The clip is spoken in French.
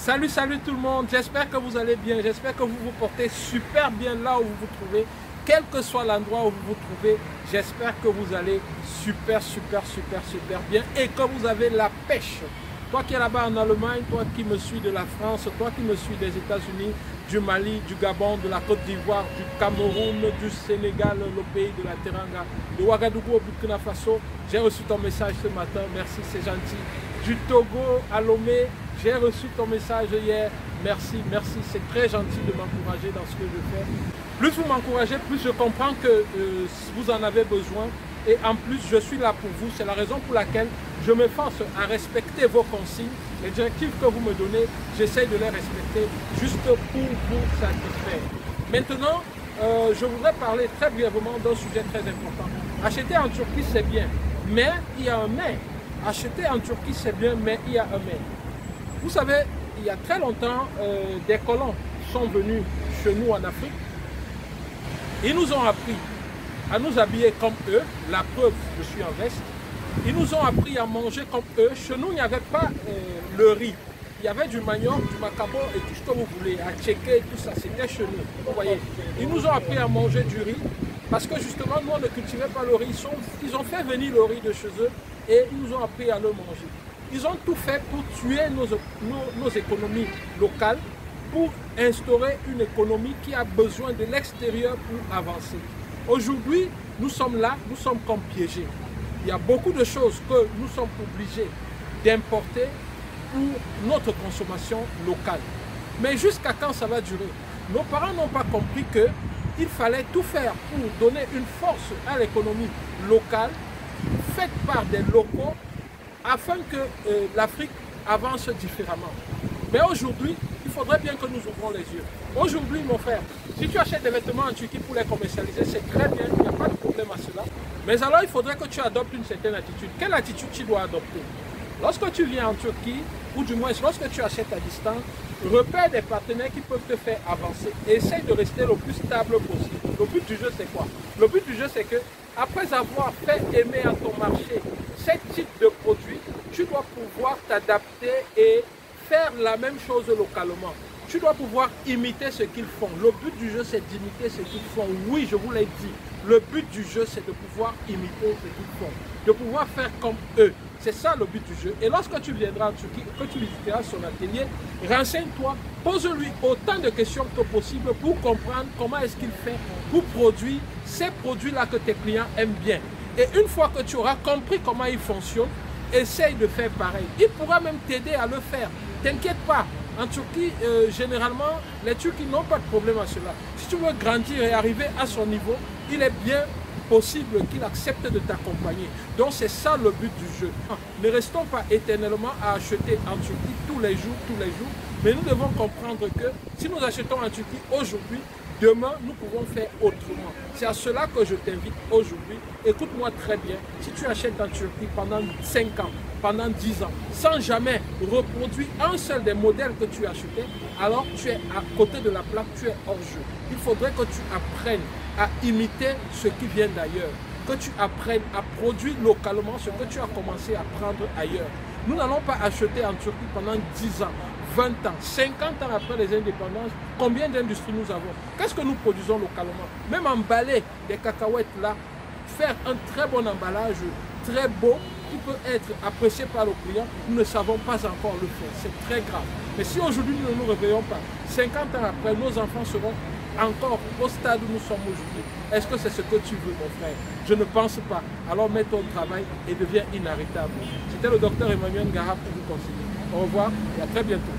Salut tout le monde, j'espère que vous allez bien, j'espère que vous vous portez super bien là où vous vous trouvez, quel que soit l'endroit où vous vous trouvez, j'espère que vous allez super bien et que vous avez la pêche. Toi qui es là-bas en Allemagne, toi qui me suis de la France, toi qui me suis des États-Unis, du Mali, du Gabon, de la Côte d'Ivoire, du Cameroun, du Sénégal, le pays de la Teranga, de Ouagadougou au Burkina Faso, j'ai reçu ton message ce matin, merci, c'est gentil. Du Togo à Lomé, j'ai reçu ton message hier, merci, c'est très gentil de m'encourager dans ce que je fais. Plus vous m'encouragez, plus je comprends que vous en avez besoin et en plus je suis là pour vous, c'est la raison pour laquelle je m'efforce à respecter vos consignes, les directives que vous me donnez, j'essaie de les respecter juste pour vous satisfaire. Maintenant, je voudrais parler très brièvement d'un sujet très important. Acheter en Turquie c'est bien, mais il y a un mais. Acheter en Turquie c'est bien, mais il y a un mais. Vous savez, il y a très longtemps, des colons sont venus chez nous en Afrique. Ils nous ont appris à nous habiller comme eux. La preuve, je suis en veste. Ils nous ont appris à manger comme eux. Chez nous, il n'y avait pas le riz. Il y avait du manioc, du macabo et tout ce que vous voulez, à checker, tout ça, c'était chez nous. Vous voyez, ils nous ont appris à manger du riz parce que justement, nous, on ne cultivait pas le riz. Ils ont fait venir le riz de chez eux et ils nous ont appris à le manger. Ils ont tout fait pour tuer nos économies locales, pour instaurer une économie qui a besoin de l'extérieur pour avancer. Aujourd'hui, nous sommes là, nous sommes comme piégés. Il y a beaucoup de choses que nous sommes obligés d'importer pour notre consommation locale. Mais jusqu'à quand ça va durer? Nos parents n'ont pas compris qu'il fallait tout faire pour donner une force à l'économie locale, faite par des locaux, afin que l'Afrique avance différemment. Mais aujourd'hui, il faudrait bien que nous ouvrons les yeux. Aujourd'hui, mon frère, si tu achètes des vêtements en Turquie pour les commercialiser, c'est très bien, il n'y a pas de problème à cela. Mais alors, il faudrait que tu adoptes une certaine attitude. Quelle attitude tu dois adopter? Lorsque tu viens en Turquie, ou du moins lorsque tu achètes à distance, repère des partenaires qui peuvent te faire avancer. Essaye de rester le plus stable possible. Le but du jeu, c'est quoi? Le but du jeu, c'est que après avoir fait aimer à ton marché ce type de produit, tu dois pouvoir t'adapter et faire la même chose localement. Tu dois pouvoir imiter ce qu'ils font. Le but du jeu, c'est d'imiter ce qu'ils font. Oui, je vous l'ai dit. Le but du jeu, c'est de pouvoir imiter ce qu'ils font. De pouvoir faire comme eux. C'est ça le but du jeu. Et lorsque tu viendras en Turquie, que tu visiteras son atelier, renseigne-toi, pose-lui autant de questions que possible pour comprendre comment est-ce qu'il fait pour produire ces produits-là que tes clients aiment bien. Et une fois que tu auras compris comment ils fonctionnent, essaye de faire pareil. Il pourra même t'aider à le faire. T'inquiète pas. En Turquie, généralement, les Turcs n'ont pas de problème à cela. Si tu veux grandir et arriver à son niveau, il est bien possible qu'il accepte de t'accompagner. Donc c'est ça le but du jeu. Ne restons pas éternellement à acheter en Turquie tous les jours, mais nous devons comprendre que si nous achetons en Turquie aujourd'hui, demain, nous pouvons faire autrement. C'est à cela que je t'invite aujourd'hui. Écoute-moi très bien. Si tu achètes en Turquie pendant 5 ans, pendant 10 ans, sans jamais reproduire un seul des modèles que tu achetais, alors tu es à côté de la plaque, tu es hors jeu. Il faudrait que tu apprennes à imiter ce qui vient d'ailleurs, que tu apprennes à produire localement ce que tu as commencé à prendre ailleurs. Nous n'allons pas acheter en Turquie pendant 10 ans, 20 ans, 50 ans après les indépendances. Combien d'industries nous avons? Qu'est-ce que nous produisons localement? Même emballer des cacahuètes là, faire un très bon emballage, très beau, qui peut être apprécié par le client, nous ne savons pas encore le faire. C'est très grave. Mais si aujourd'hui nous ne nous réveillons pas, 50 ans après, nos enfants seront encore au stade où nous sommes aujourd'hui. Est-ce que c'est ce que tu veux, mon frère? Je ne pense pas. Alors mets-toi au travail et deviens inarrêtable. C'était le docteur Emmanuel Ngara pour vous conseiller. Au revoir et à très bientôt.